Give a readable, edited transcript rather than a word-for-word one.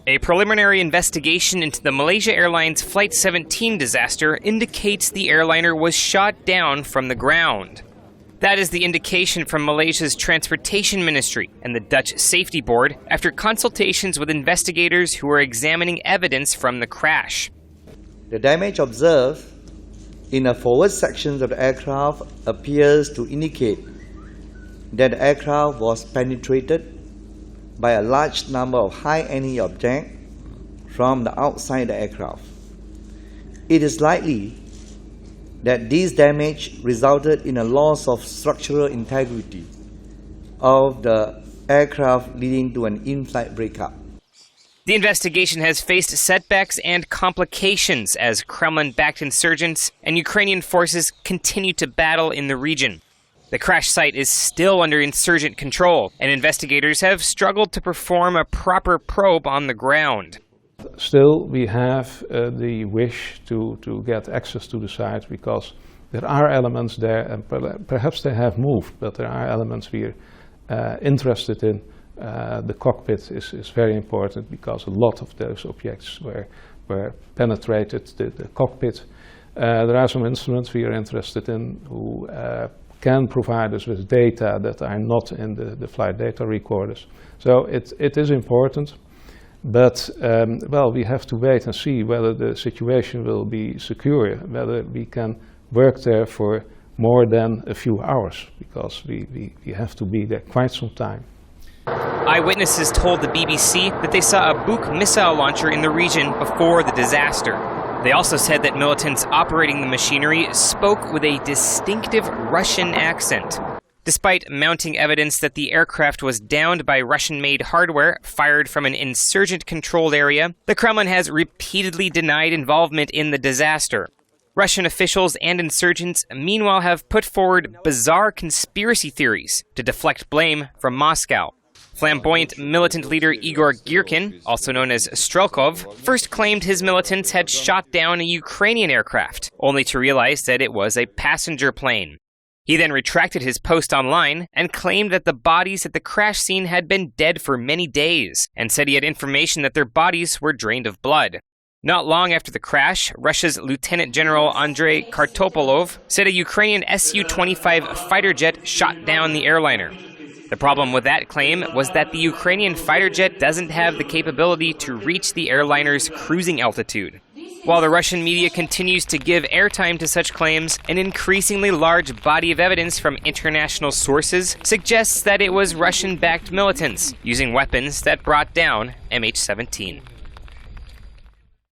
A preliminary investigation into the Malaysia Airlines Flight 17 disaster indicates the airliner was shot down from the ground. That is the indication from Malaysia's Transportation Ministry and the Dutch Safety Board after consultations with investigators who are examining evidence from the crash. The damage observed in the forward sections of the aircraft appears to indicate that the aircraft was penetrated by a large number of high-energy objects from the outside the aircraft. It is likely that this damage resulted in a loss of structural integrity of the aircraft, leading to an in-flight breakup. The investigation has faced setbacks and complications as Kremlin-backed insurgents and Ukrainian forces continue to battle in the region. The crash site is still under insurgent control, and investigators have struggled to perform a proper probe on the ground. Still, we have the wish to get access to the site because there are elements there, and perhaps they have moved, but there are elements we are interested in. The cockpit is very important because a lot of those objects were penetrated the cockpit. There are some instruments we are interested in who can provide us with data that are not in the flight data recorders. So it is important, but well, we have to wait and see whether the situation will be secure, whether we can work there for more than a few hours, because we have to be there quite some time. Eyewitnesses told the BBC that they saw a Buk missile launcher in the region before the disaster. They also said that militants operating the machinery spoke with a distinctive Russian accent. Despite mounting evidence that the aircraft was downed by Russian-made hardware fired from an insurgent-controlled area, the Kremlin has repeatedly denied involvement in the disaster. Russian officials and insurgents, meanwhile, have put forward bizarre conspiracy theories to deflect blame from Moscow. Flamboyant militant leader Igor Girkin, also known as Strelkov, first claimed his militants had shot down a Ukrainian aircraft, only to realize that it was a passenger plane. He then retracted his post online and claimed that the bodies at the crash scene had been dead for many days, and said he had information that their bodies were drained of blood. Not long after the crash, Russia's Lieutenant General Andrei Kartopolov said a Ukrainian Su-25 fighter jet shot down the airliner. The problem with that claim was that the Ukrainian fighter jet doesn't have the capability to reach the airliner's cruising altitude. While the Russian media continues to give airtime to such claims, an increasingly large body of evidence from international sources suggests that it was Russian-backed militants using weapons that brought down MH17.